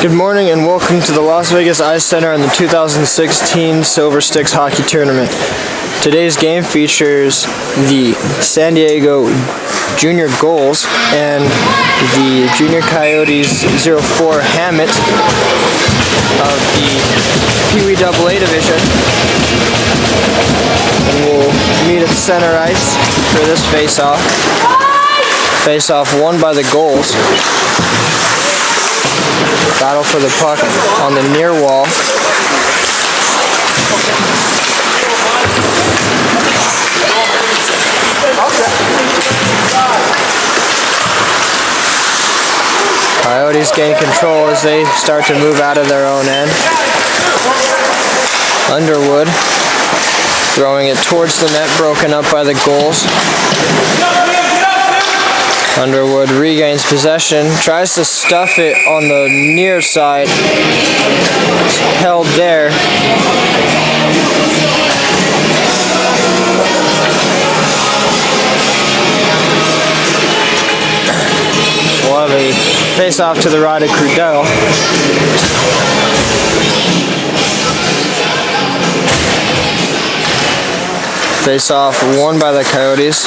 Good morning and welcome to the Las Vegas Ice Center and the 2016 Silver Sticks Hockey Tournament. Today's game features the San Diego Junior Gulls and the Junior Coyotes 04 Hammett of the Pee Wee AA division. And we'll meet at center ice for this face-off. Face-off won by the Gulls. Battle for the puck on the near wall. Coyotes gain control as they start to move out of their own end. Underwood throwing it towards the net, broken up by the Gulls. Underwood regains possession, tries to stuff it on the near side. It's held there. We'll have a face-off to the right of Crudell. Face-off won by the Coyotes.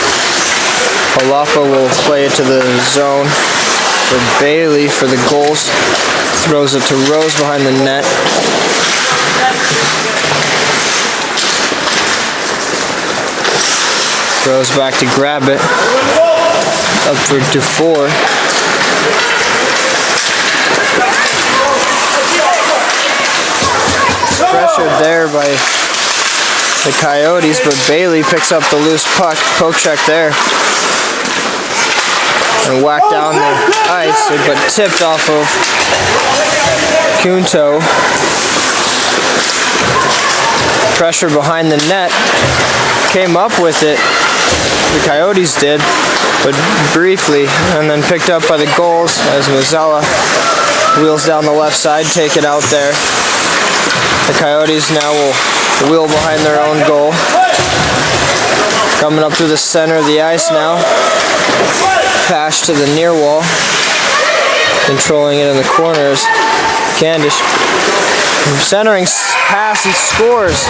Palapa will play it to the zone for Bailey for the Gulls. Throws it to Rose behind the net. Rose back to grab it. Up for Dufour. Pressured there by the Coyotes, but Bailey picks up the loose puck. Poke check there. And whacked down the ice, but tipped off of Kunto. Pressure behind the net. Came up with it. The Coyotes did, but briefly, and then picked up by the Gulls as Mazzella wheels down the left side, take it out there. The Coyotes now will wheel behind their own goal. Coming up through the center of the ice now. Pass to the near wall. Controlling it in the corners. Candish. Centering pass, he scores.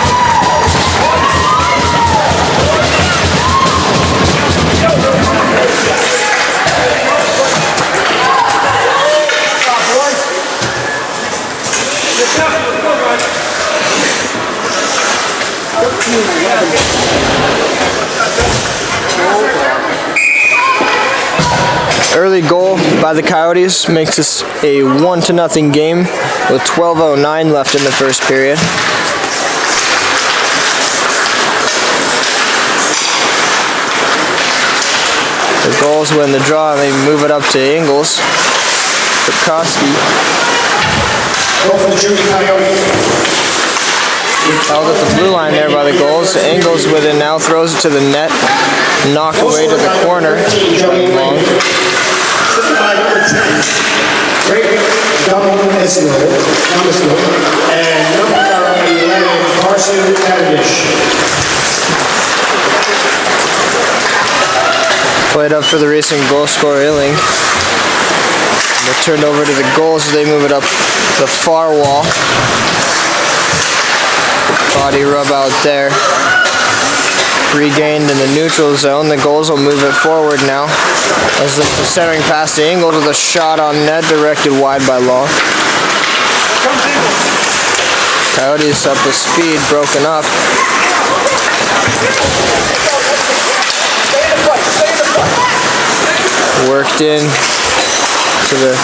Early goal by the Coyotes makes this a 1-0 game with 12:09 left in the first period. The Gulls win the draw and they move it up to Ingles. Bukowski. Held at the blue line there by the Gulls. Ingles with it now, throws it to the net. Knocked away to the corner. Long. Played up for the recent goal scorer Illing. They're turned over to the Gulls as they move it up the far wall. Body rub out there. Regained in the neutral zone. The Gulls will move it forward now. As the centering pass to Ingles with a shot on net directed wide by Long. Coyotes up with speed, broken up. Worked in to the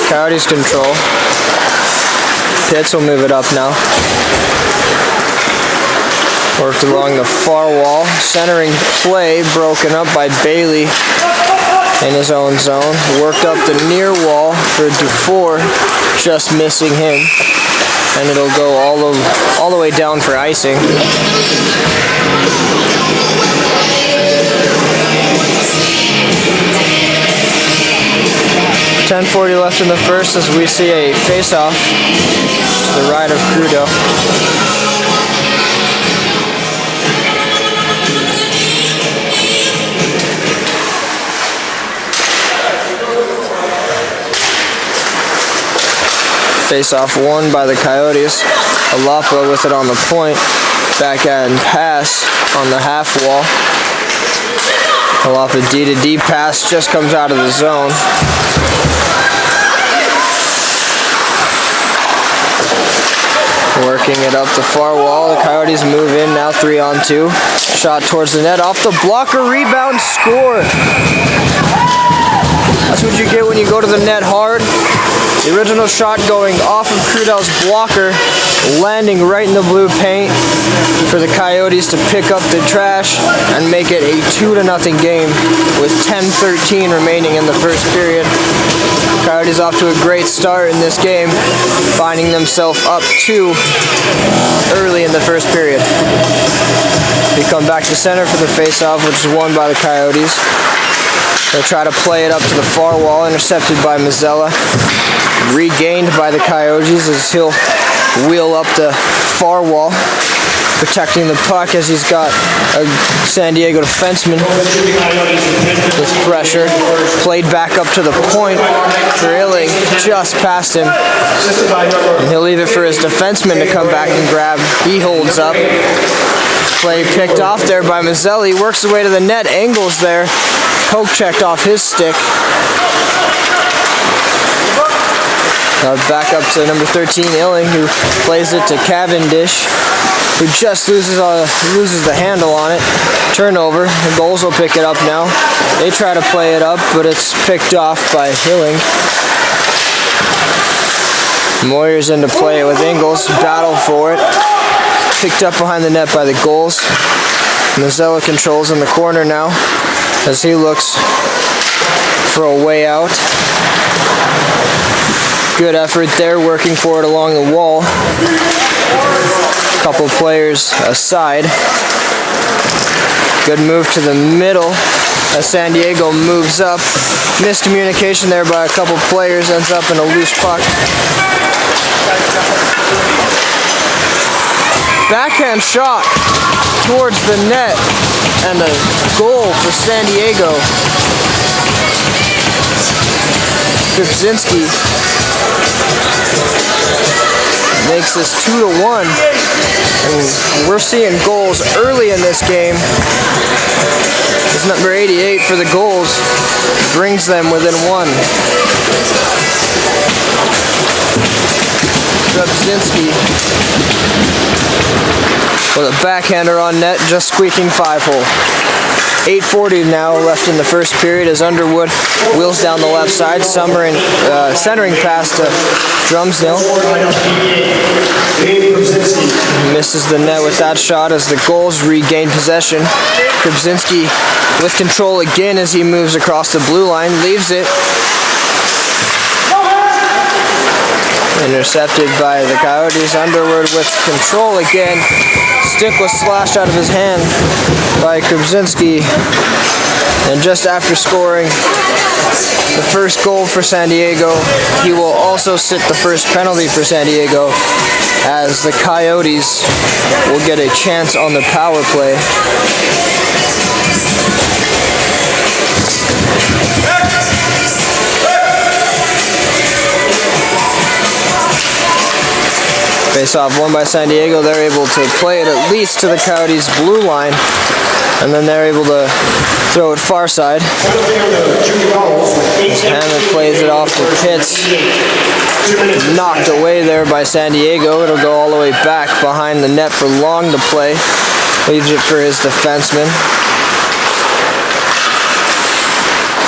Coyotes' control. Pitts will move it up now. Worked along the far wall. Centering play broken up by Bailey in his own zone. Worked up the near wall for Dufour, just missing him. And it'll go all the way down for icing. .10:40 left in the first as we see a face-off to the right of Crudo. Face-off won by the Coyotes. Alapa with it on the point. Backhand pass on the half wall. Alapa D-to-D pass just comes out of the zone. Working it up the far wall. The Coyotes move in now 3-on-2. Shot towards the net. Off the blocker. Rebound. Score. That's what you get when you go to the net hard. The original shot going off of Crudell's blocker, landing right in the blue paint for the Coyotes to pick up the trash and make it a 2-0 game with 10:13 remaining in the first period. Coyotes off to a great start in this game, finding themselves up 2 early in the first period. We come back to center for the face-off, which is won by the Coyotes. They'll try to play it up to the far wall, intercepted by Mazzella. Regained by the Coyotes as he'll wheel up the far wall, protecting the puck as he's got a San Diego defenseman with pressure. Played back up to the point. Drilling just past him. And he'll leave it for his defenseman to come back and grab. He holds up. Play picked off there by Mazzelli. Works his way to the net. Angles there. Poke checked off his stick. Back up to number 13, Illing, who plays it to Cavendish, who just loses the handle on it. Turnover. The Gulls will pick it up now. They try to play it up, but it's picked off by Illing. Moyer's in to play it with Ingles. Battle for it. Picked up behind the net by the Gulls. Mazzella controls in the corner now as he looks for a way out. Good effort there, working for it along the wall. Couple players aside. Good move to the middle as San Diego moves up. Miscommunication there by a couple players, ends up in a loose puck. Backhand shot towards the net and a goal for San Diego. Krupczynski makes this 2-1, and we're seeing goals early in this game. It's number 88 for the Gulls, brings them within 1. Krupczynski with a backhander on net, just squeaking 5-hole. 8:40 now left in the first period as Underwood wheels down the left side, centering pass to Drumsdale. Misses the net with that shot as the Gulls regain possession. Krupczynski with control again as he moves across the blue line, leaves it. Intercepted by the Coyotes. Underwood with control again. Stick was slashed out of his hand by Krupczynski. And just after scoring the first goal for San Diego, he will also sit the first penalty for San Diego as the Coyotes will get a chance on the power play. Face-off won by San Diego. They're able to play it at least to the Coyotes' blue line, and then they're able to throw it far side. Hammond plays it off to Pitts. Knocked away there by San Diego. It'll go all the way back behind the net for Long to play. Leaves it for his defenseman.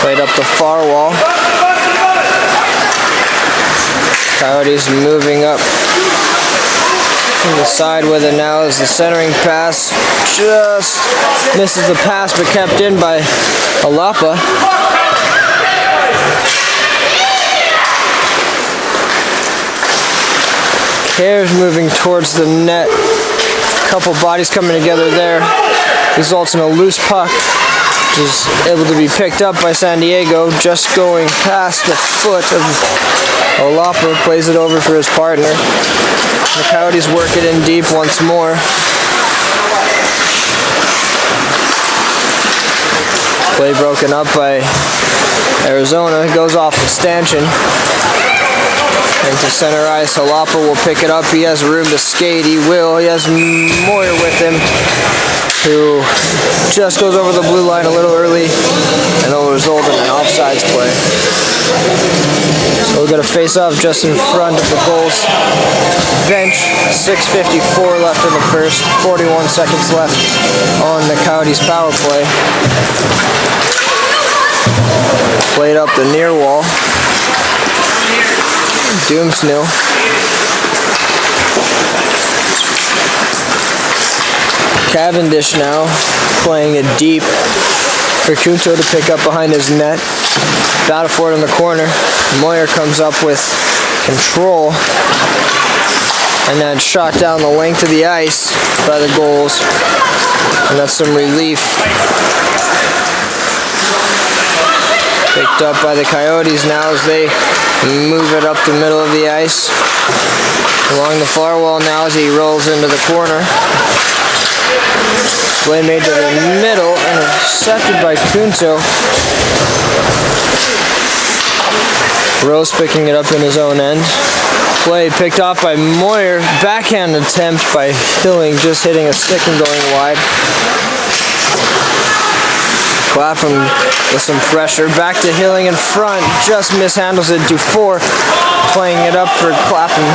Played up the far wall. Coyotes moving up on the side with it now as the centering pass just misses the pass, but kept in by Alapa. Cares moving towards the net. Couple bodies coming together there. Results in a loose puck, which is able to be picked up by San Diego, just going past the foot of Alapa. Plays it over for his partner. The Coyotes work it in deep once more. Play broken up by Arizona. It goes off to Stanchion. Into center ice, Jalapa will pick it up. He has room to skate. He will. He has Moyer with him, who just goes over the blue line a little early, and it'll result in an offsides play. So we'll get a face-off just in front of the Gulls bench. 6:54 left in the first. 41 seconds left on the Coyotes power play. Played up the near wall. Doomsnil. Cavendish now playing it deep for Kunto to pick up behind his net. Battle for it in the corner. Moyer comes up with control, and then shot down the length of the ice by the Gulls, and that's some relief. Picked up by the Coyotes now as they move it up the middle of the ice. Along the far wall now as he rolls into the corner. Play made to the middle and intercepted by Kunto. Rose picking it up in his own end. Play picked off by Moyer. Backhand attempt by Hilling, just hitting a stick and going wide. Clapham with some pressure. Back to Hilling in front. Just mishandles it. Dufour playing it up for Clapham.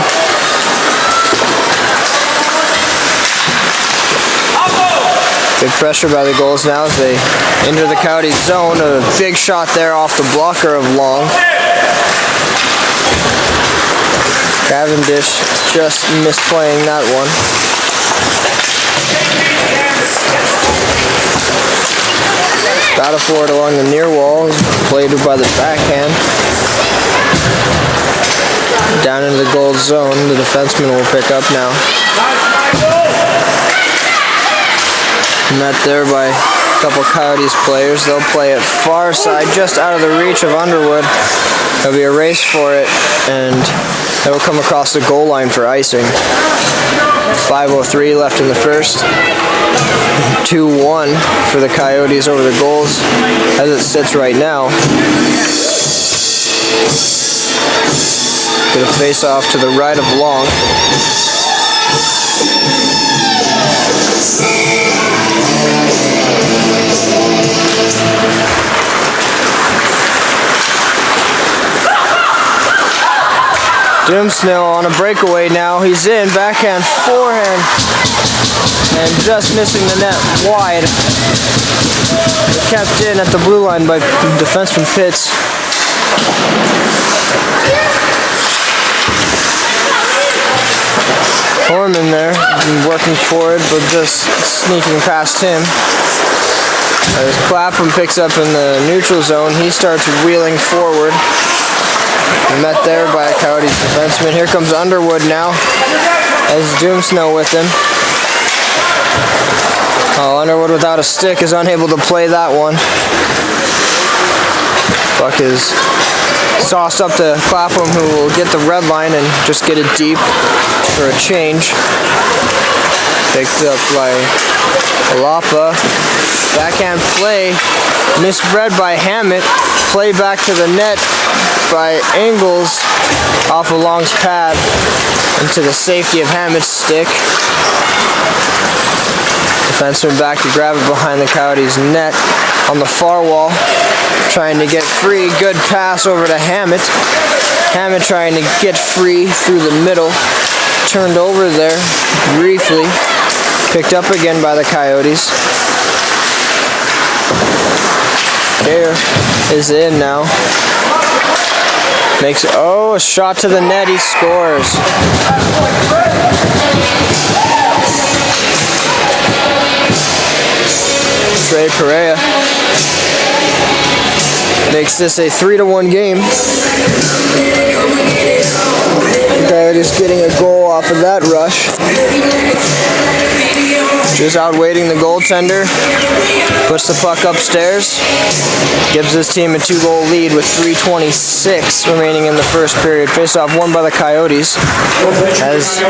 Big pressure by the Gulls now as they enter the Coyotes zone. A big shot there off the blocker of Long. Cavendish just misplaying that one. Battle for it along the near wall. Played by the backhand. Down into the Gulls zone. The defenseman will pick up now. Met there by a couple Coyotes players. They'll play it far side, just out of the reach of Underwood. There'll be a race for it, and they will come across the goal line for icing. 5:03 left in the first. 2-1 for the Coyotes over the Gulls as it sits right now. Get a face off to the right of Long. Doomsnil on a breakaway now. He's in. Backhand, forehand. And just missing the net wide. Kept in at the blue line by defenseman Pitts. Horman there, working for it, but just sneaking past him. As Clapham picks up in the neutral zone, he starts wheeling forward. Met there by a Coyotes defenseman. Here comes Underwood now, as Doomsnil with him. Oh, Underwood without a stick is unable to play that one. Puck is sauced up to Clapham, who will get the red line and just get it deep for a change. Picked up by Jalapa. Backhand play, misread by Hammett. Play back to the net by Engels off of Long's pad into the safety of Hammett's stick. Defenseman back to grab it behind the Coyotes net on the far wall, trying to get free. Good pass over to Hammett. Hammett trying to get free through the middle. Turned over there briefly. Picked up again by the Coyotes. There is in now. Makes, a shot to the net. He scores. Trey Perea makes this a 3-1 game. Coyotes getting a goal off of that rush. Just outweighting the goaltender. Puts the puck upstairs. Gives his team a 2-goal lead with 3:26 remaining in the first period. Face-off won by the Coyotes. As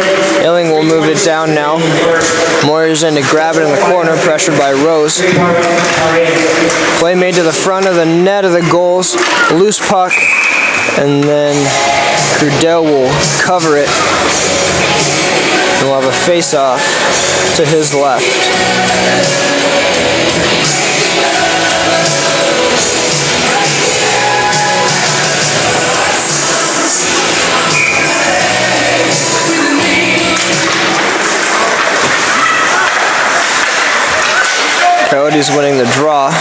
Illing will move it down now. Moyer's in to grab it in the corner, pressured by Rose. Play made to the front of the net of the Gulls. Loose puck and then Crudell will cover it, and we'll have a face-off to his left. Coyotes winning the draw,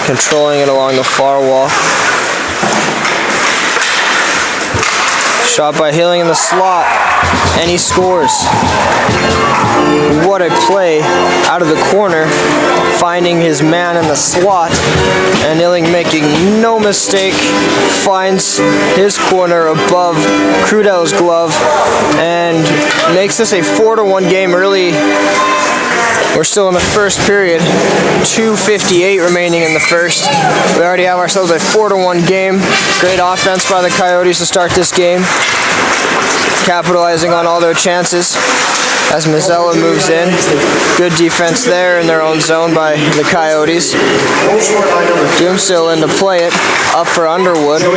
controlling it along the far wall. Shot by Healing in the slot, and he scores. What a play out of the corner, finding his man in the slot, and Healing, making no mistake, finds his corner above Crudell's glove and makes this a 4-1 game early. We're still in the first period, 2:58 remaining in the first. We already have ourselves a 4-1 game. Great offense by the Coyotes to start this game, capitalizing on all their chances as Mazzella moves in. Good defense there in their own zone by the Coyotes. Jim still in to play it, up for Underwood. We'll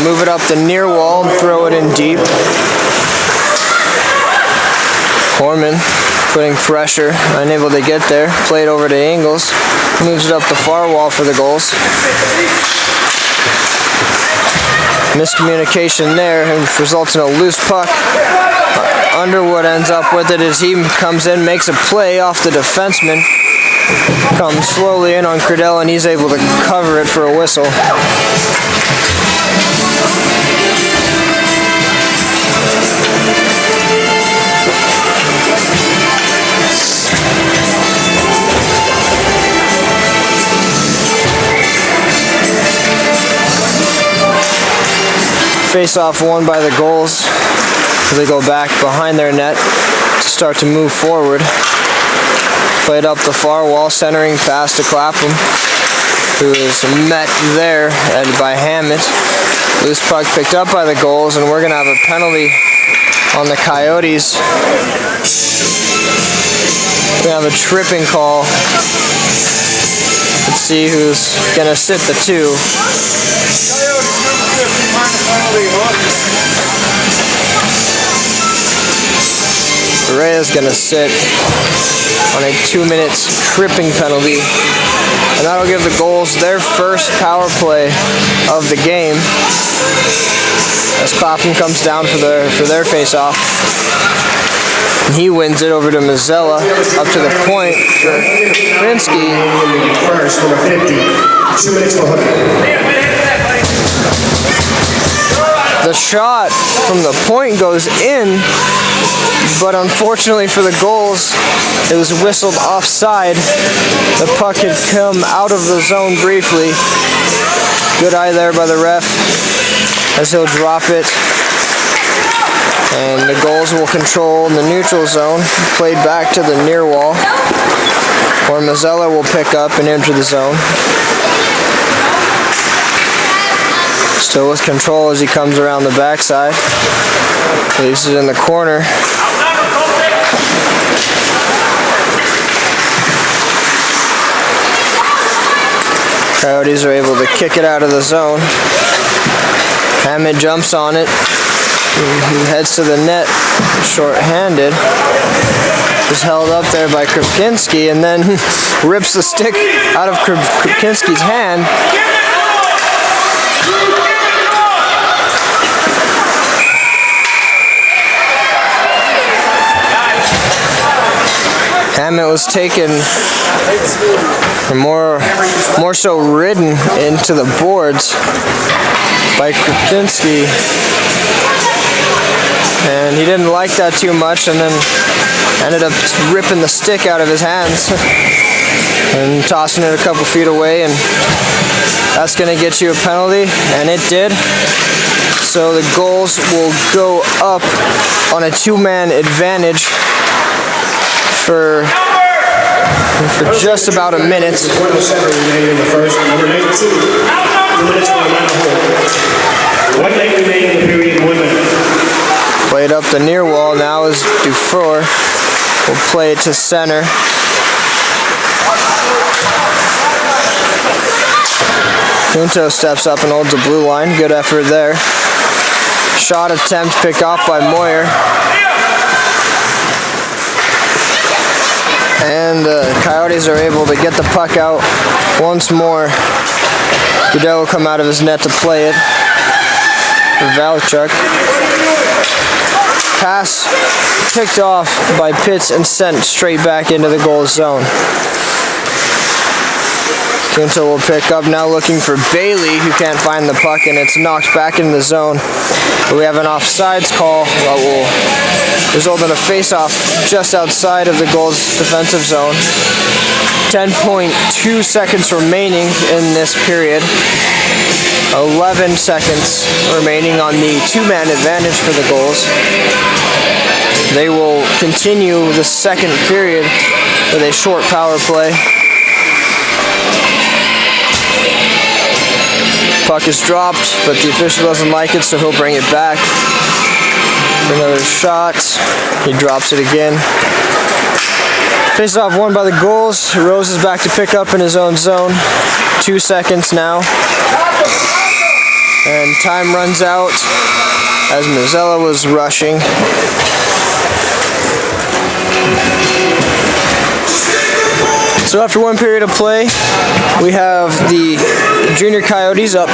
move it up the near wall and throw it in deep. Horman putting pressure, unable to get there. Played over to Ingles. Moves it up the far wall for the Gulls. Miscommunication there and results in a loose puck. Underwood ends up with it as he comes in, makes a play off the defenseman. Comes slowly in on Crudell and he's able to cover it for a whistle. Face-off won by the Gulls as they go back behind their net to start to move forward. Played up the far wall, centering pass to Clapham, who is met there by Hammett. Loose puck picked up by the Gulls, and we're going to have a penalty on the Coyotes. We're going to have a tripping call. Let's see who's going to sit the two. Rhea's going to sit on a 2-minute tripping penalty, and that'll give the Gulls their first power play of the game as Clapham comes down for their face-off. And he wins it over to Mazzella, up to the point for Krinsky. First, number 50, 2 minutes for hooking. The shot from the point goes in, but unfortunately for the Gulls, it was whistled offside. The puck had come out of the zone briefly. Good eye there by the ref as he'll drop it. And the Gulls will control in the neutral zone, played back to the near wall, where Mazzella will pick up and enter the zone. Still with control as he comes around the backside. Leaves it in the corner. Coyotes are able to kick it out of the zone. Hammett jumps on it. He heads to the net, short-handed. Is held up there by Krupinski and then rips the stick out of Krupinski's hand. Hammett was taken, or more so ridden into the boards by Krupinski, and he didn't like that too much, and then ended up ripping the stick out of his hands and tossing it a couple feet away, and that's going to get you a penalty, and it did. So the Gulls will go up on a 2-man advantage for just about a minute. Played up the near wall now is Dufour. We'll play it to center. Junto steps up and holds the blue line. Good effort there. Shot attempt picked off by Moyer. And the Coyotes are able to get the puck out once more. Goodell will come out of his net to play it for Valchuk. Pass picked off by Pitts and sent straight back into the goal zone. Junto will pick up, now looking for Bailey, who can't find the puck, and it's knocked back into the zone. But we have an offsides call that will result in a face-off just outside of the Gulls' defensive zone. 10.2 seconds remaining in this period. 11 seconds remaining on the two-man advantage for the Gulls. They will continue the second period with a short power play. Puck is dropped, but the official doesn't like it, so he'll bring it back for another shot. He drops it again. Face-off won by the Gulls. Rose is back to pick up in his own zone. 2 seconds now. And time runs out as Mazzella was rushing. So after one period of play, we have the Junior Coyotes up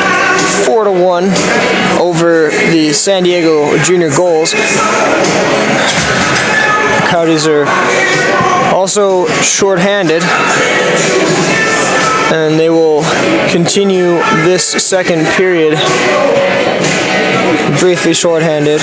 4-1 over the San Diego Junior Gulls. Coyotes are also shorthanded, and they will continue this second period briefly shorthanded.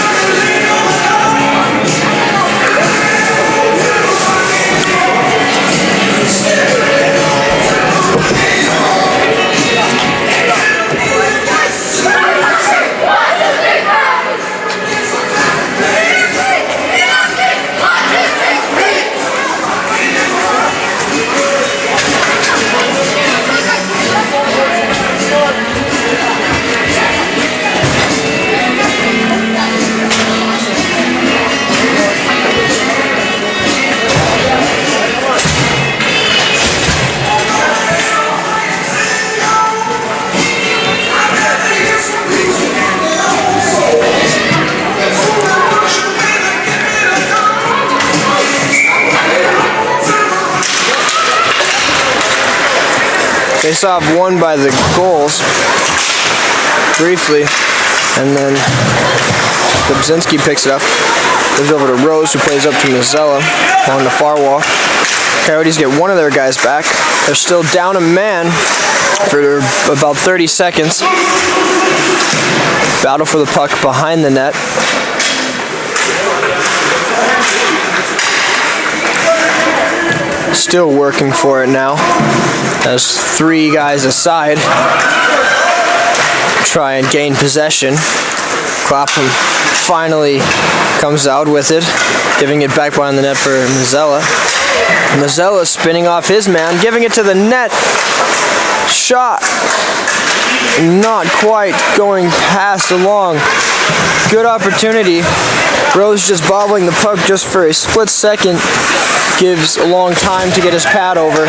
Face-off won by the Gulls briefly, and then Kubczynski picks it up. Goes over to Rose, who plays up to Mazzella on the far wall. Coyotes get one of their guys back. They're still down a man for about 30 seconds. Battle for the puck behind the net. Still working for it now, as three guys aside try and gain possession. Clapham finally comes out with it, giving it back behind the net for Mazzella. Mazzella spinning off his man, giving it to the net. Shot not quite going past along. Good opportunity. Rose just bobbling the puck just for a split second. Gives a long time to get his pad over.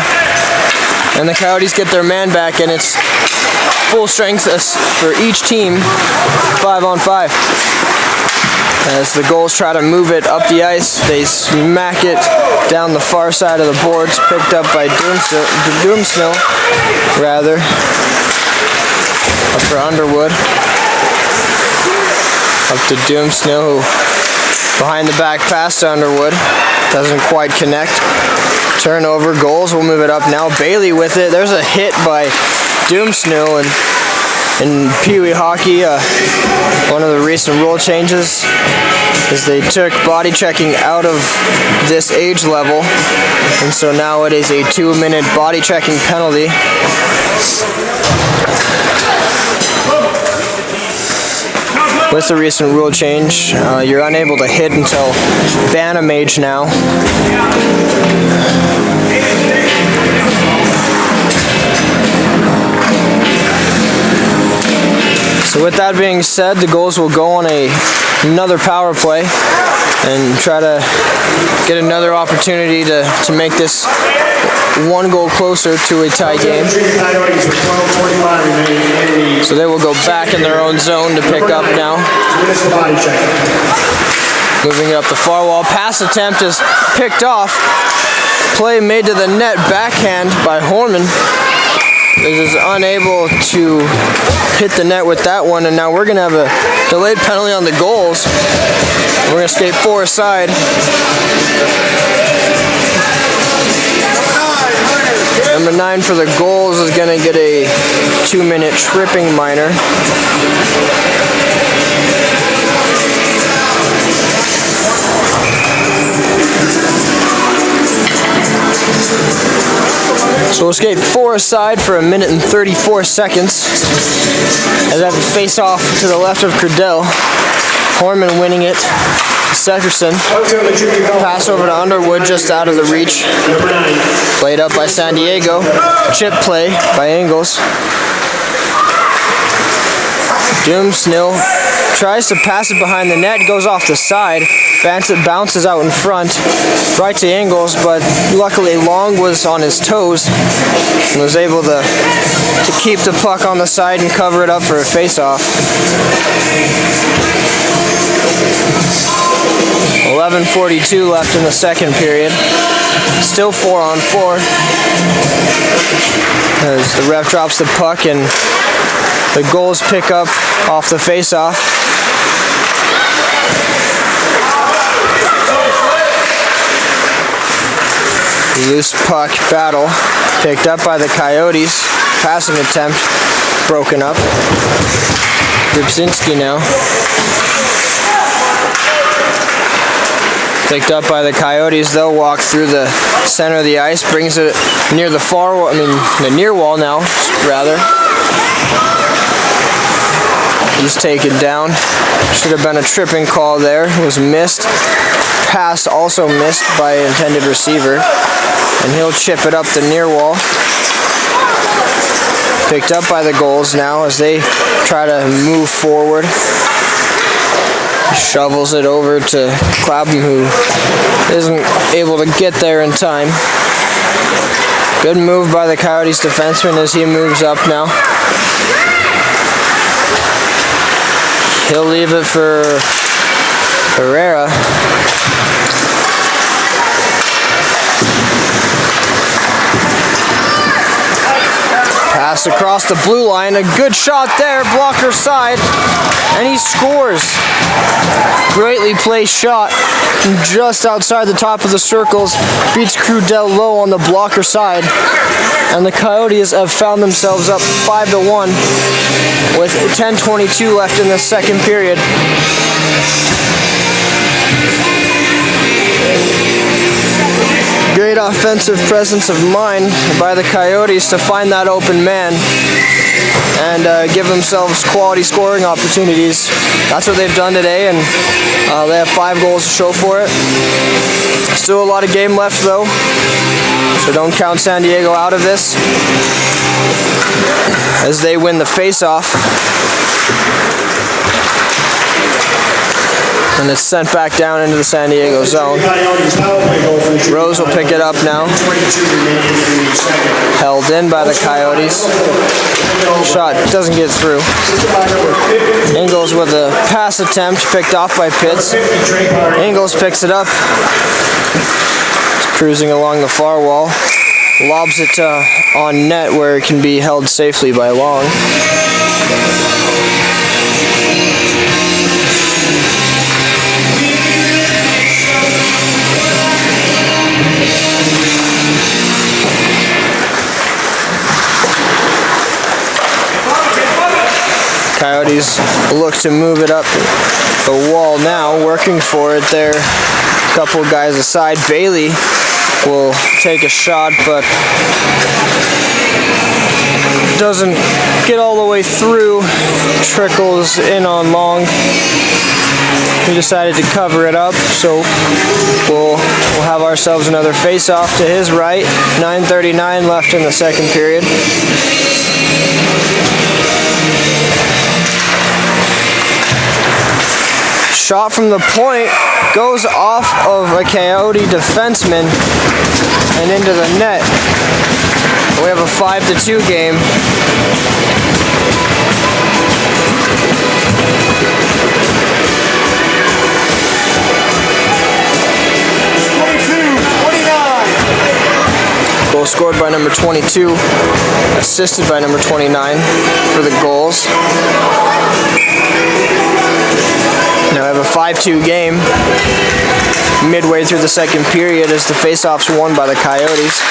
And the Coyotes get their man back, and it's full strength for each team, 5-on-5. As the Gulls try to move it up the ice, they smack it down the far side of the boards, picked up by Doomsnell, rather, up for Underwood. Up to Doomsnell, who behind the back pass to Underwood. Doesn't quite connect. Turnover. Gulls will move it up now. Bailey with it. There's a hit by Doomsnell, and in Pee Wee hockey, one of the recent rule changes is they took body checking out of this age level, and so now it is a 2-minute body checking penalty. With the recent rule change, you're unable to hit until Bantam age now. So with that being said, the Gulls will go on another power play and try to get another opportunity to make this one goal closer to a tie game. Coyotes with 12:25 remaining. So they will go back in their own zone to pick up now. Municipal body check. Moving up the far wall. Pass attempt is picked off. Play made to the net, backhand by Horman. Is unable to hit the net with that one, and now we're going to have a delayed penalty on the Gulls. We're going to skate 4 aside. Number 9 for the Gulls is going to get a 2-minute tripping minor. So we'll skate 4 aside for 1 minute and 34 seconds. As I have a face off to the left of Credell. Horman winning it. Seckerson. Pass over to Underwood, just out of the reach. Played up by San Diego. Chip play by Ingles. Doomsnil tries to pass it behind the net, goes off the side. Bounces out in front, right to Ingles, but luckily Long was on his toes and was able to keep the puck on the side and cover it up for a face-off. 11:42 left in the second period. Still 4-on-4. As the ref drops the puck and the Gulls pick up off the face-off. Loose puck battle picked up by the Coyotes. Passing attempt broken up. Rybczynski now. Picked up by the Coyotes. They'll walk through the center of the ice, brings it near the far wall, the near wall now, rather. He's taken down. Should have been a tripping call there. Was missed. Pass also missed by intended receiver. And he'll chip it up the near wall. Picked up by the Gulls now as they try to move forward. Shovels it over to Clapham, who isn't able to get there in time. Good move by the Coyotes defenseman as he moves up now. He'll leave it for Herrera. Pass across the blue line, a good shot there, blocker side, and he scores. Greatly placed shot from just outside the top of the circles, beats Crudell low on the blocker side, and the Coyotes have found themselves up 5-1 with 10:22 left in the second period. Great offensive presence of mind by the Coyotes to find that open man and give themselves quality scoring opportunities. That's what they've done today, and they have 5 goals to show for it. Still a lot of game left though, so don't count San Diego out of this as they win the face-off. And it's sent back down into the San Diego zone. Rose will pick it up now. Held in by the Coyotes. Shot doesn't get through. Ingles with a pass attempt picked off by Pitts. Ingles picks it up. It's cruising along the far wall. Lobs it on net where it can be held safely by Long. Coyotes look to move it up the wall now, working for it there. A couple guys aside. Bailey will take a shot, but doesn't get all the way through. Trickles in on Long. He decided to cover it up, so we'll have ourselves another face-off to his right. 9:39 left in the second period. Shot from the point goes off of a Coyote defenseman and into the net. We have a 5-2 game. Goal scored by number 22, assisted by number 29 for the Gulls. Now we have a 5-2 game midway through the second period as the faceoff's won by the Coyotes.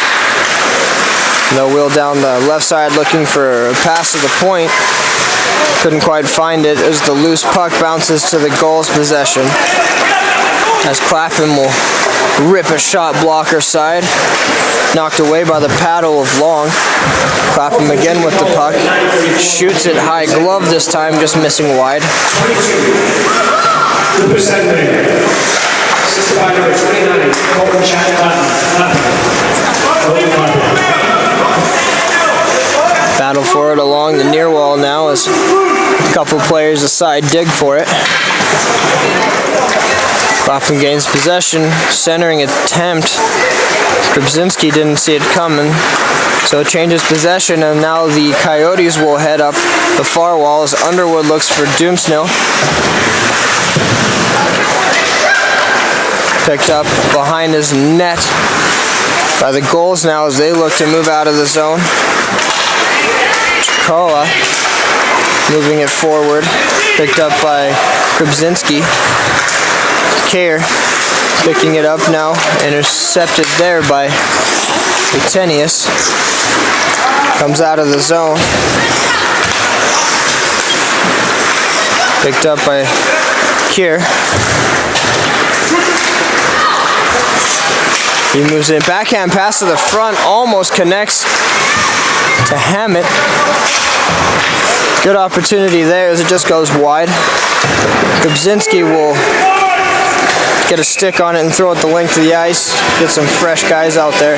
They'll wheel down the left side looking for a pass to the point. Couldn't quite find it as the loose puck bounces to the Gulls' possession. As Clapham will rip a shot blocker side. Knocked away by the paddle of Long. Clapham again with the puck. Shoots it high glove this time, just missing wide. Battle for it along the near wall now as a couple players aside dig for it. Clapham gains possession, centering attempt. Krybzinski didn't see it coming, so changes possession, and now the Coyotes will head up the far wall as Underwood looks for Doomsnell. Picked up behind his net by the Gulls now as they look to move out of the zone. Chikola moving it forward, picked up by Krybzinski. Care picking it up now, intercepted there by Utenius. Comes out of the zone. Picked up by Kier. He moves in, backhand pass to the front, almost connects to Hammett. Good opportunity there as it just goes wide. Krybzinski will get a stick on it and throw it the length of the ice. Get some fresh guys out there.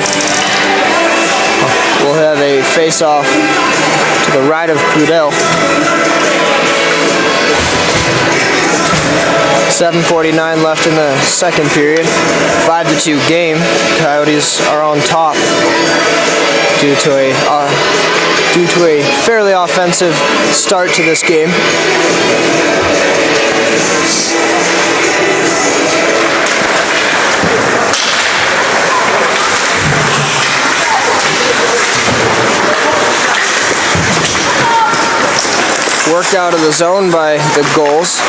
We'll have a face-off to the right of Crudell. 7:49 left in the second period. 5-2 game. Coyotes are on top due to a fairly offensive start to this game. Worked out of the zone by the Gulls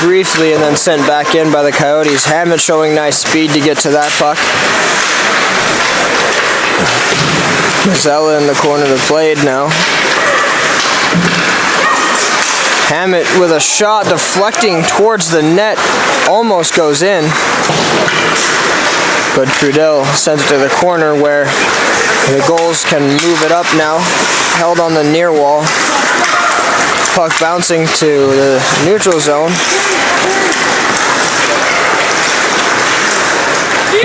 briefly and then sent back in by the Coyotes. Hammett showing nice speed to get to that puck. Mazzella in the corner of the plate now. Hammett with a shot deflecting towards the net, almost goes in. But Crudell sends it to the corner where the Gulls can move it up now. Held on the near wall. Puck bouncing to the neutral zone.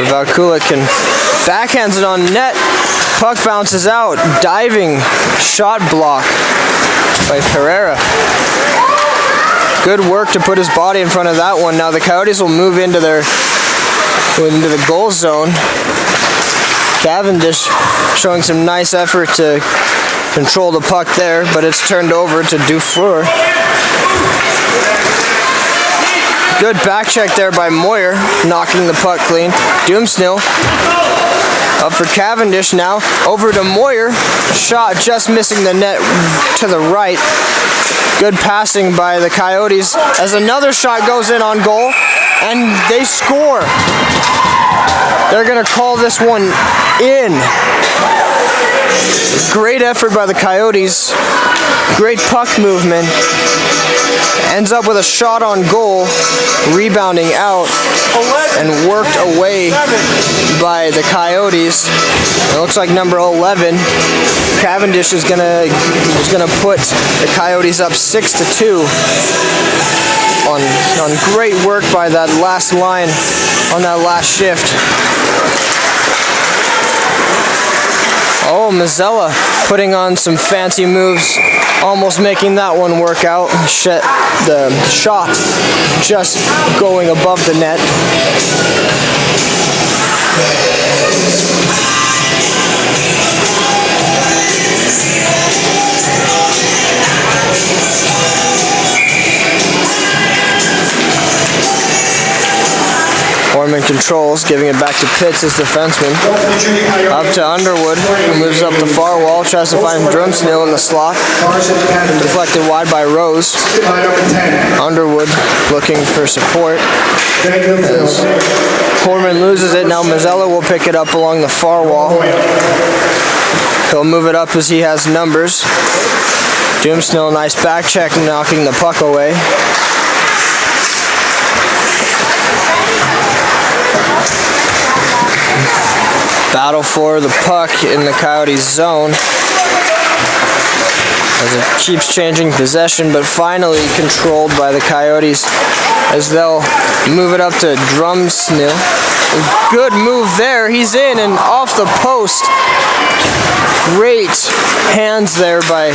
Valkulik can backhands it on net. Puck bounces out. Diving shot block by Pereira. Good work to put his body in front of that one. Now the Coyotes will move into the goal zone. Cavendish showing some nice effort to control the puck there, but it's turned over to Dufour. Good back check there by Moyer, knocking the puck clean. Doomsnell up for Cavendish now. Over to Moyer. Shot just missing the net to the right. Good passing by the Coyotes as another shot goes in on goal, and they score. They're going to call this one in. Great effort by the Coyotes. Great puck movement. Ends up with a shot on goal, rebounding out and worked away by the Coyotes. It looks like number 11, Cavendish, is gonna put the Coyotes up 6-2 on great work by that last line on that last shift. Oh, Mazzella putting on some fancy moves almost making that one work out. The shot just going above the net. Orman controls, giving it back to Pitts as defenseman. Up to Underwood, who moves up the far wall, tries to find Drumsnil in the slot. Deflected wide by Rose. Underwood looking for support. As Orman loses it, now Mazzella will pick it up along the far wall. He'll move it up as he has numbers. Drumsnil, nice back check, knocking the puck away. Battle for the puck in the Coyotes zone as it keeps changing possession, but finally controlled by the Coyotes as they'll move it up to Drumsnil. Good move there. He's in and off the post. Great hands there by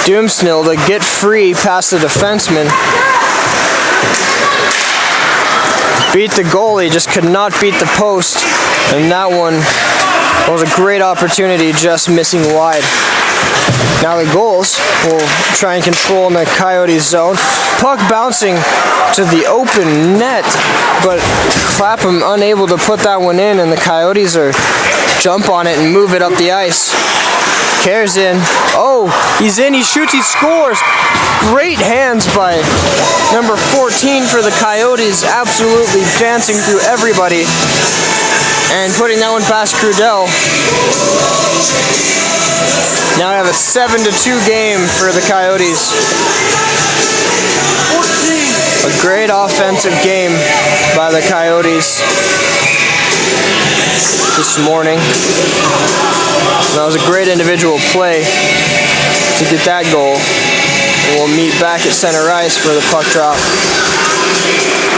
Drumsnil to get free past the defenseman. Beat the goalie, just could not beat the post, and that one was a great opportunity, just missing wide. Now the Gulls will try and control in the Coyotes zone. Puck bouncing to the open net, but Clapham unable to put that one in, and the Coyotes are jump on it and move it up the ice. Cares in. Oh, he's in, he shoots, he scores. Great hands by number 14 for the Coyotes, absolutely dancing through everybody and putting that one past Crudell. Now we have a 7-2 game for the Coyotes. A great offensive game by the Coyotes this morning. That was a great individual play to get that goal. And we'll meet back at center ice for the puck drop,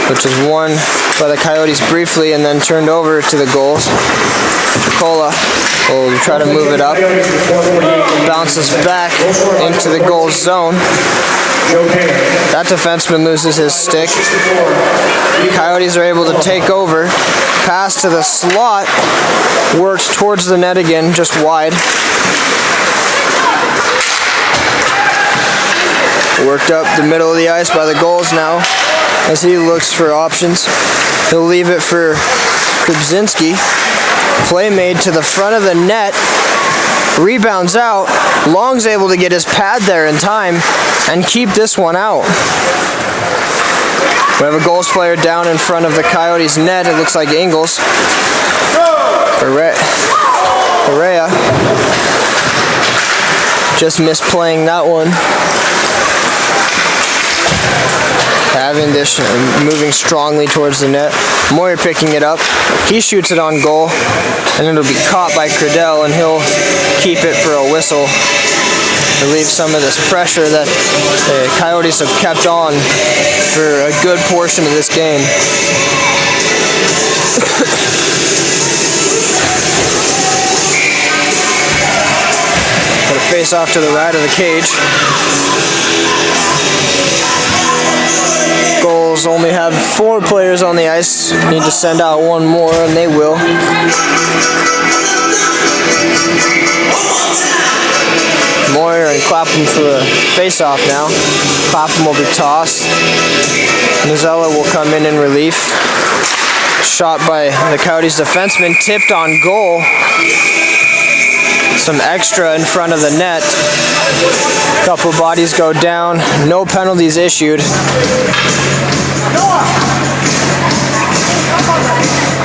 which is won by the Coyotes briefly and then turned over to the Gulls. Cola will try to move it up. Bounces back into the Gulls zone. That defenseman loses his stick. Coyotes are able to take over. Pass to the slot. Works towards the net again, just wide. Worked up the middle of the ice by the Gulls now as he looks for options. He'll leave it for Krubzinski. Play made to the front of the net. Rebounds out. Long's able to get his pad there in time and keep this one out. We have a Gulls player down in front of the Coyotes net. It looks like Ingles. Perea just misplaying that one. Having this, moving strongly towards the net. Moyer picking it up. He shoots it on goal, and it'll be caught by Crudell, and he'll keep it for a whistle. Relieve some of this pressure that the Coyotes have kept on for a good portion of this game. Got a face off to the right of the cage. Gulls only have 4 players on the ice. Need to send out one more, and they will. Moyer and Clapham for the face-off now. Clapham will be tossed. Mazzella will come in relief. Shot by the Coyotes defenseman, tipped on goal. Some extra in front of the net. Couple bodies go down. No penalties issued.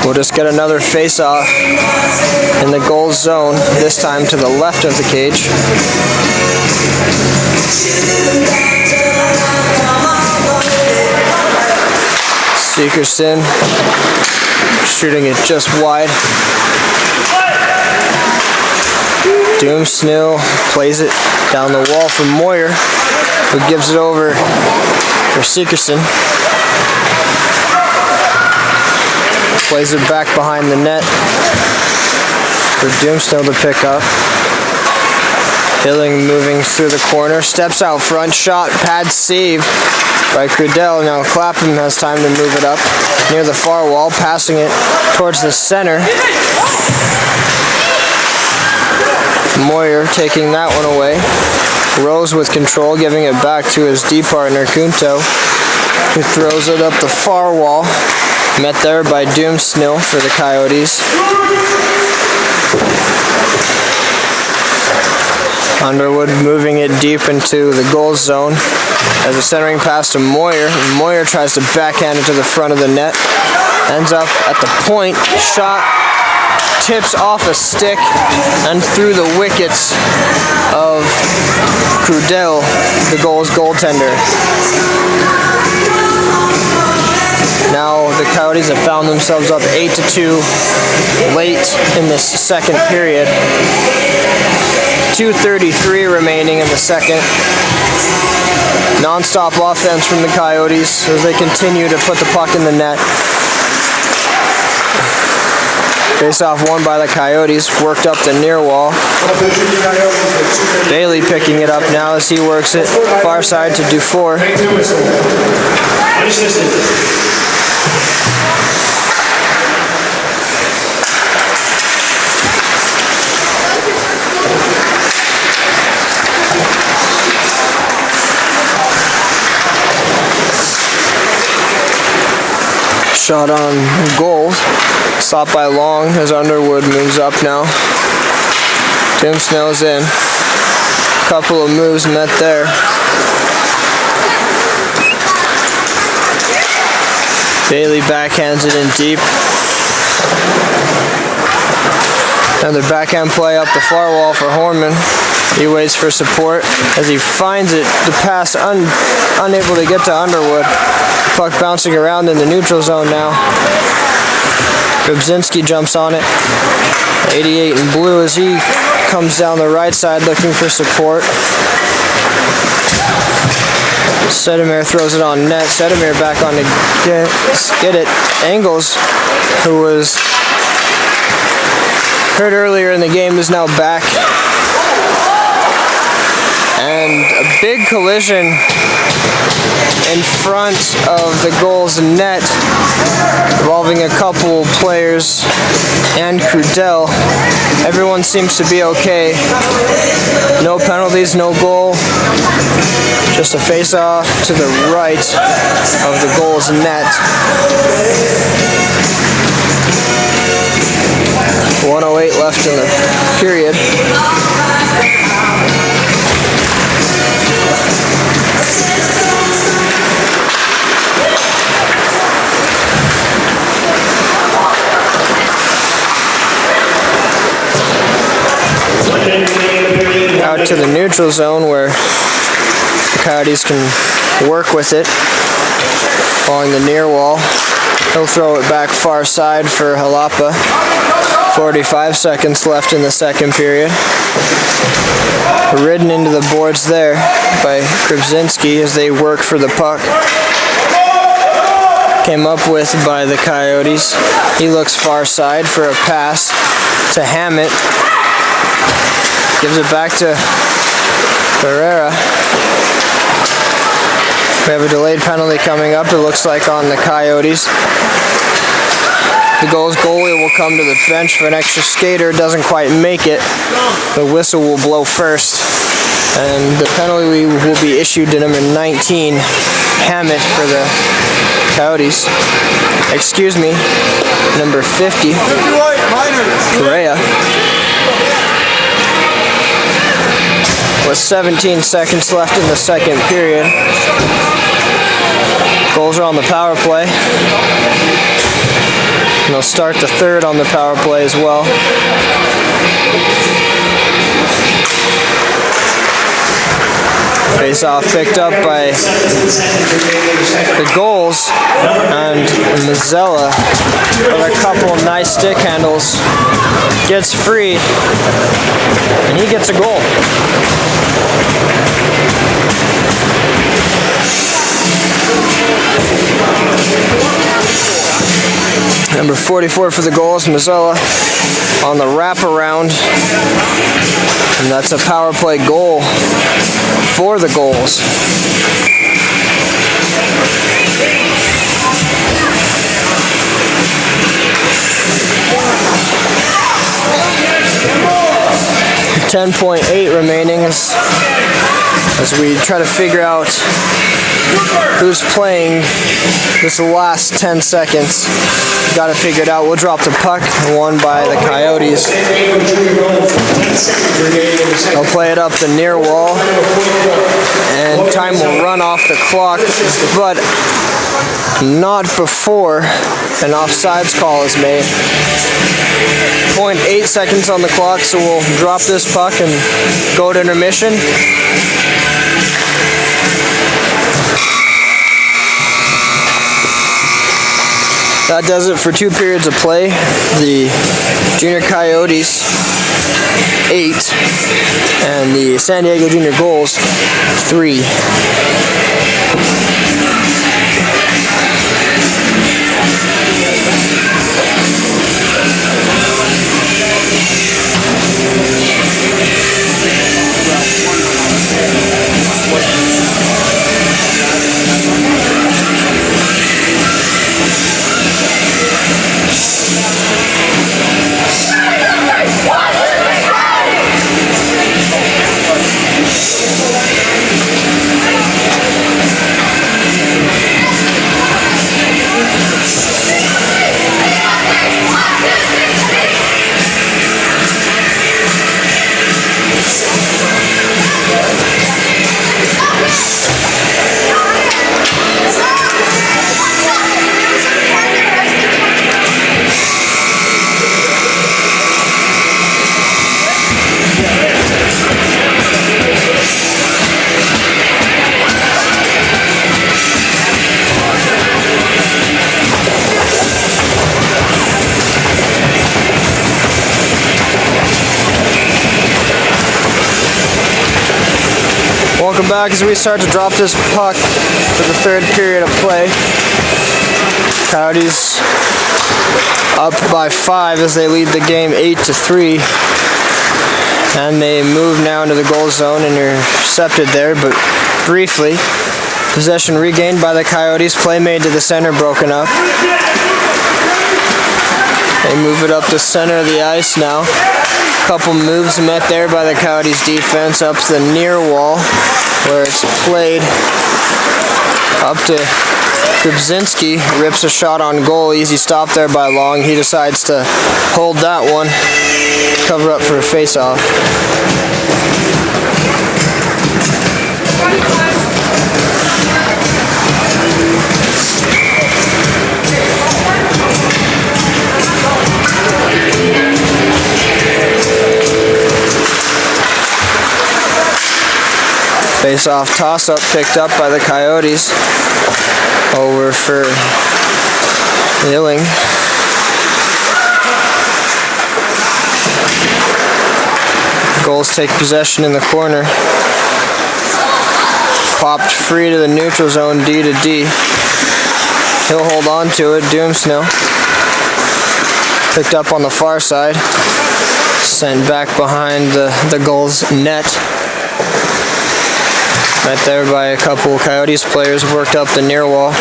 We'll just get another face-off in the goal zone, this time to the left of the cage. Seekerson shooting it just wide. Drumsnil plays it down the wall for Moyer, who gives it over for Seekerson. Plays it back behind the net for Drumsnil to pick up. Billing moving through the corner, steps out front, shot, pad save by Crudell. Now Clapham has time to move it up near the far wall, passing it towards the center. Moyer taking that one away. Rose with control, giving it back to his D partner, Kunto, who throws it up the far wall. Met there by Doomsnill for the Coyotes. Underwood moving it deep into the goal zone as a centering pass to Moyer. Moyer tries to backhand it to the front of the net. Ends up at the point. Shot tips off a stick and through the wickets of Crudell, the Gulls goaltender. Now the Coyotes have found themselves up 8-2 late in this second period. 2:33 remaining in the second. Non-stop offense from the Coyotes as they continue to put the puck in the net. Face-off won by the Coyotes, worked up the near wall. Bailey picking it up now as he works it far side to Dufour. Shot on goal. Stopped by Long as Underwood moves up now. Doomsnill's in. Couple of moves met there. Bailey backhands it in deep. Another backhand play up the far wall for Horman. He waits for support as he finds it. The pass unable to get to Underwood. Puck bouncing around in the neutral zone now. Grabzinski jumps on it. 88 in blue as he comes down the right side looking for support. Sedemir throws it on net. Sedemir back on to get it. Engels, who was hurt earlier in the game, is now back. And a big collision in front of the Gulls net involving a couple players and Crudell. Everyone seems to be okay. No penalties, no goal. Just a face-off to the right of the Gulls net. 1:08 left in the period. Out to the neutral zone where the Coyotes can work with it. Following the near wall. He'll throw it back far side for Jalapa. 45 seconds left in the second period. Ridden into the boards there by Grabzinski as they work for the puck. Came up with by the Coyotes. He looks far side for a pass to Hammett. Gives it back to Ferreira. We have a delayed penalty coming up, it looks like, on the Coyotes. The Gulls goalie will come to the bench for an extra skater, doesn't quite make it. The whistle will blow first. And the penalty will be issued to number 19, Hammett, for the Coyotes. Excuse me, number 50, Correa. With 17 seconds left in the second period. Gulls are on the power play. And they'll start the third on the power play as well. Face-off picked up by the Gulls, and Mazzella with a couple nice stick handles gets free, and he gets a goal. Number 44 for the Gulls, Mazzella, on the wraparound. And that's a power play goal for the Gulls. .8 remaining as we try to figure out who's playing this last 10 seconds. Got to figure it out. We'll drop the puck, won by the Coyotes. They'll play it up the near wall, and time will run off the clock, but not before an offsides call is made. 0.8 seconds on the clock, so we'll drop this puck and go to intermission. That does it for 2 periods of play. The Junior Coyotes 8 and the San Diego Junior Gulls 3. Welcome back as we start to drop this puck for the 3rd period of play. Coyotes up by 5 as they lead the game 8-3. And they move now into the goal zone, intercepted there, but briefly. Possession regained by the Coyotes, play made to the center, broken up. They move it up the center of the ice now. Couple moves met there by the Coyotes defense up to the near wall where it's played up to Grubzinski, rips a shot on goal, easy stop there by Long. He decides to hold that one, cover up for a face-off. Face-off toss-up picked up by the Coyotes. Over for Yilling. Gulls take possession in the corner. Popped free to the neutral zone, D to D. He'll hold on to it, Doomsnow. Picked up on the far side. Sent back behind the Gulls net. Right there by a couple Coyotes players, worked up the near wall.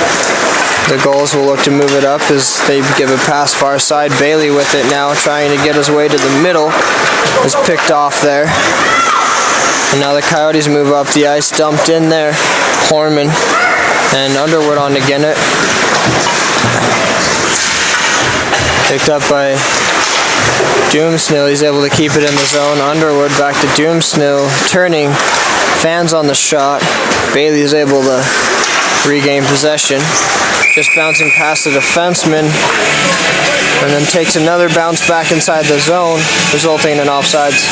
The Gulls will look to move it up as they give a pass far side. Bailey with it now, trying to get his way to the middle. Is picked off there. And now the Coyotes move up the ice, dumped in there. Horman and Underwood on to get it. Picked up by Doomsnell. He's able to keep it in the zone. Underwood back to Doomsnell, turning. Fans on the shot. Bailey's able to regain possession. Just bouncing past the defenseman. And then takes another bounce back inside the zone, resulting in offsides.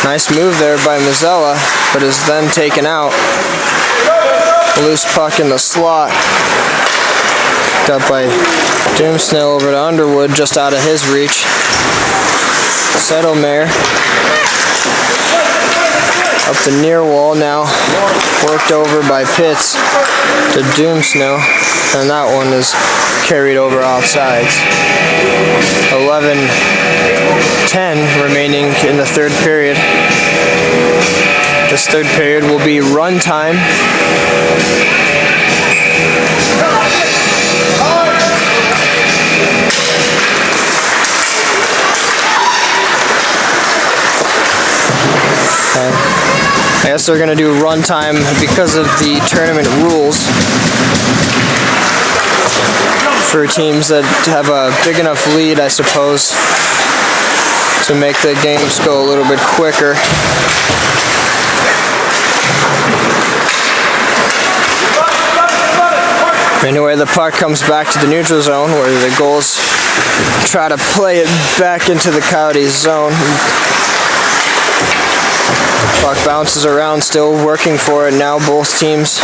Nice move there by Mazzella, but is then taken out. A loose puck in the slot. Picked up by Doomsnell over to Underwood, just out of his reach. Settlemare up the near wall now, worked over by Pitts to Doomsnell, and that one is carried over offsides. 11-10 remaining in the third period. This third period will be run time. I guess they're going to do runtime because of the tournament rules for teams that have a big enough lead, I suppose, to make the games go a little bit quicker. Anyway, the puck comes back to the neutral zone where the Gulls try to play it back into the Coyotes zone. Puck bounces around, still working for it now. Both teams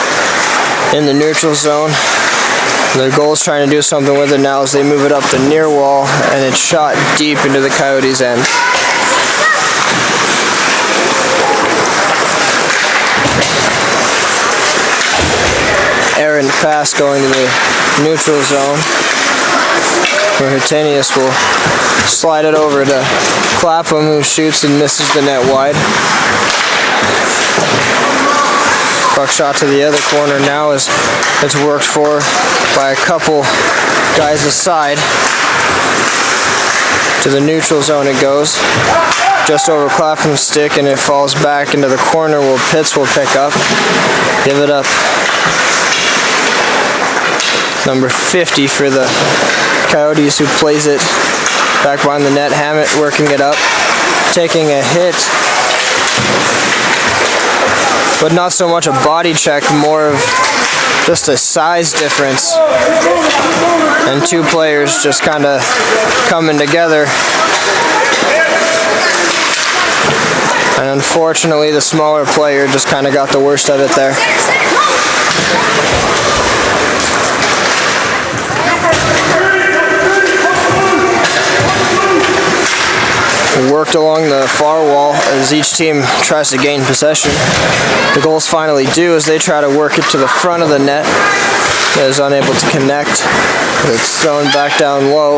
in the neutral zone. The Gulls trying to do something with it now as they move it up the near wall, and it's shot deep into the Coyotes' end. Errant pass going to the neutral zone, where Hitenius will slide it over to Clapham, who shoots and misses the net wide. Puck shot to the other corner now as it's worked for by a couple guys aside. To the neutral zone it goes, just over Clapham's stick, and it falls back into the corner where Pitts will pick up. Give it up. Number 50 for the Coyotes, who plays it back behind the net. Hammett working it up, taking a hit, but not so much a body check, more of just a size difference, and two players just kind of coming together. And unfortunately, the smaller player just kind of got the worst of it there. Worked along the far wall as each team tries to gain possession. The Gulls finally do as they try to work it to the front of the net. It is unable to connect. It's thrown back down low.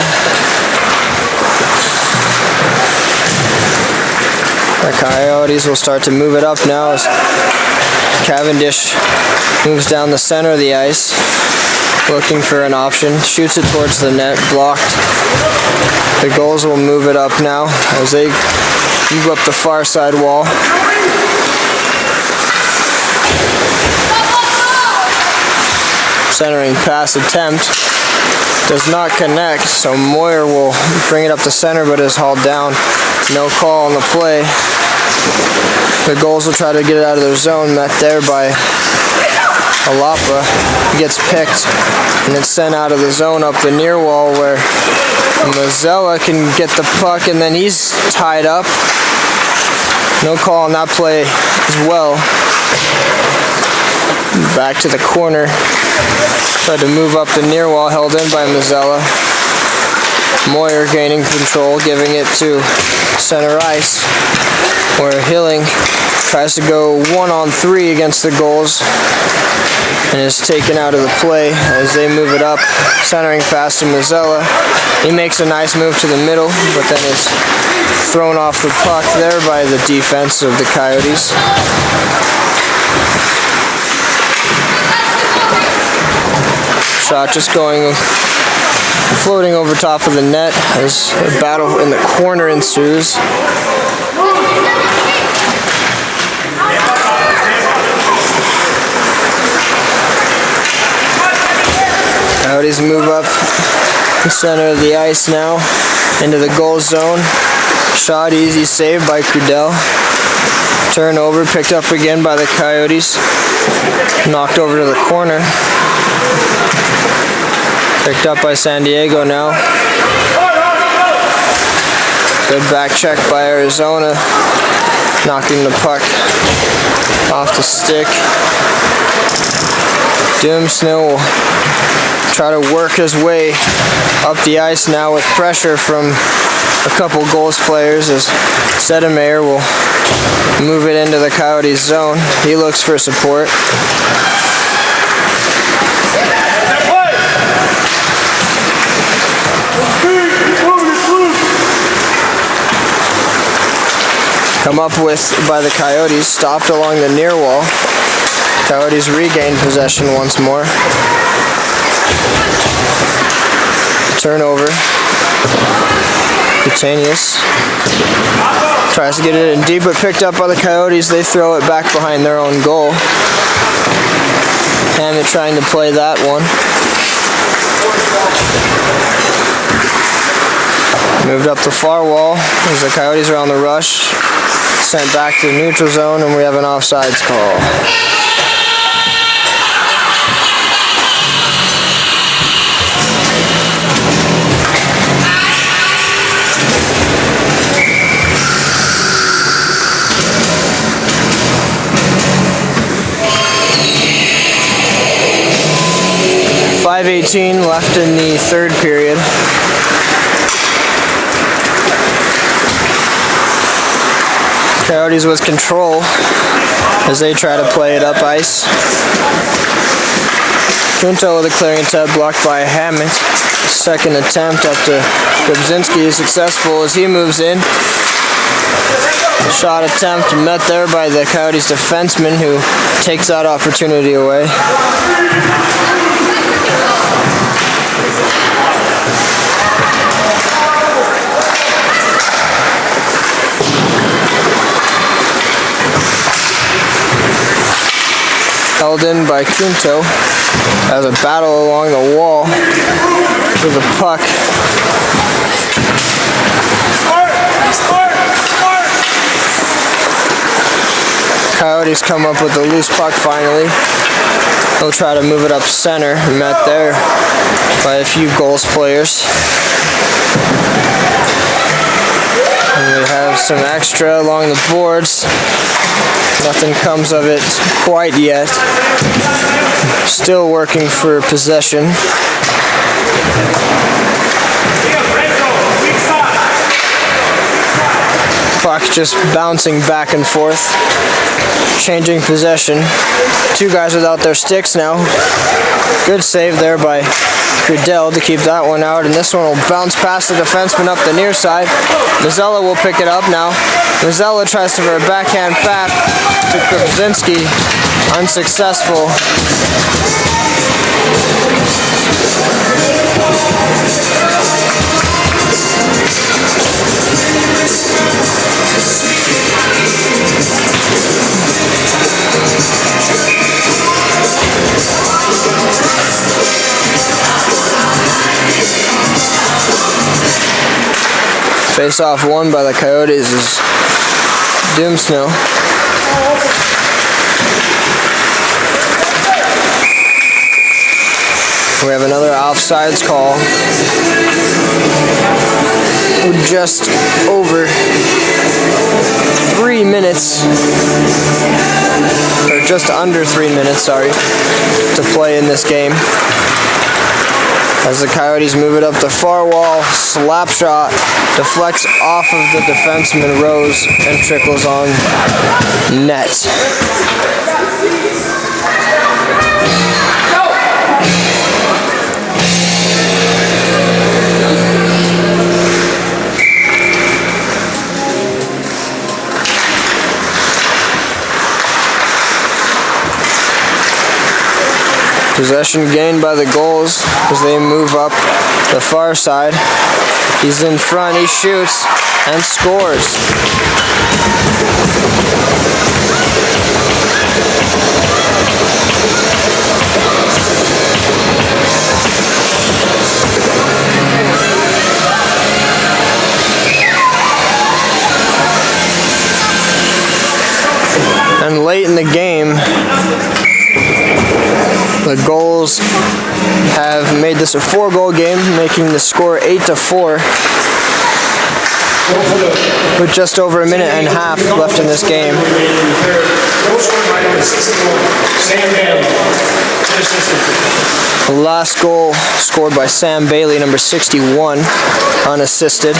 The Coyotes will start to move it up now as Cavendish moves down the center of the ice, looking for an option, shoots it towards the net, blocked. The Gulls will move it up now as they move up the far side wall. Centering pass attempt does not connect, so Moyer will bring it up the center but is hauled down. No call on the play. The Gulls will try to get it out of their zone, met there by Alapa. Gets picked and it's sent out of the zone up the near wall where Mazzella can get the puck, and then he's tied up. No call on that play as well. Back to the corner. Tried to move up the near wall, held in by Mazzella. Moyer gaining control, giving it to center ice, where Hilling tries to go 1-on-3 against the Gulls and is taken out of the play as they move it up, centering pass to Mazzella. He makes a nice move to the middle, but then is thrown off the puck there by the defense of the Coyotes. Shot just floating over top of the net as a battle in the corner ensues. Coyotes move up the center of the ice now into the goal zone. Shot easy, saved by Crudell. Turnover picked up again by the Coyotes. Knocked over to the corner. Picked up by San Diego now. Good back check by Arizona. knocking the puck off the stick. Doom Snow will try to work his way up the ice now with pressure from a couple Gulls players as Sedemeyer will move it into the Coyotes zone. He looks for support. Come up with by the Coyotes, stopped along the near wall. Coyotes regain possession once more. Turnover. Cutanius tries to get it in deep, but picked up by the Coyotes. They throw it back behind their own goal. Hammett trying to play that one. Moved up the far wall as the Coyotes are on the rush. Sent back to the neutral zone, and we have an offsides call. .5:18 left in the third period. Coyotes with control as they try to play it up ice. Kunto with a clearing attempt blocked by Hammett. Second attempt up to Grabzinski is successful as he moves in. Shot attempt met there by the Coyotes defenseman who takes that opportunity away. Held in by Kunto as a battle along the wall with a puck. Coyotes come up with a loose puck finally. They'll try to move it up center, met there by a few Gulls players. And we have some extra along the boards. Nothing comes of it quite yet. Still working for possession. Puck just bouncing back and forth. Changing possession. Two guys without their sticks now. Good save there by Goodell to keep that one out, and this one will bounce past the defenseman up the near side. Mazzella will pick it up now. Mazzella tries to for a backhand back to Grabzinski. Unsuccessful. Face-off won by the Coyotes is Doom Snow. We have another offsides call. We're just over 3 minutes, or just under 3 minutes, sorry, to play in this game. As the Coyotes move it up the far wall, slap shot deflects off of the defenseman Rose and trickles on net. Possession gained by the Gulls as they move up the far side. He's in front, he shoots and scores. And late in the game, the Gulls have made this a 4-goal game, making the score 8-4. Go for the with just over a minute and a half left in this game. goal scored by number 61, Sam Bailey. Unassisted. The last goal scored by Sam Bailey, number 61, unassisted.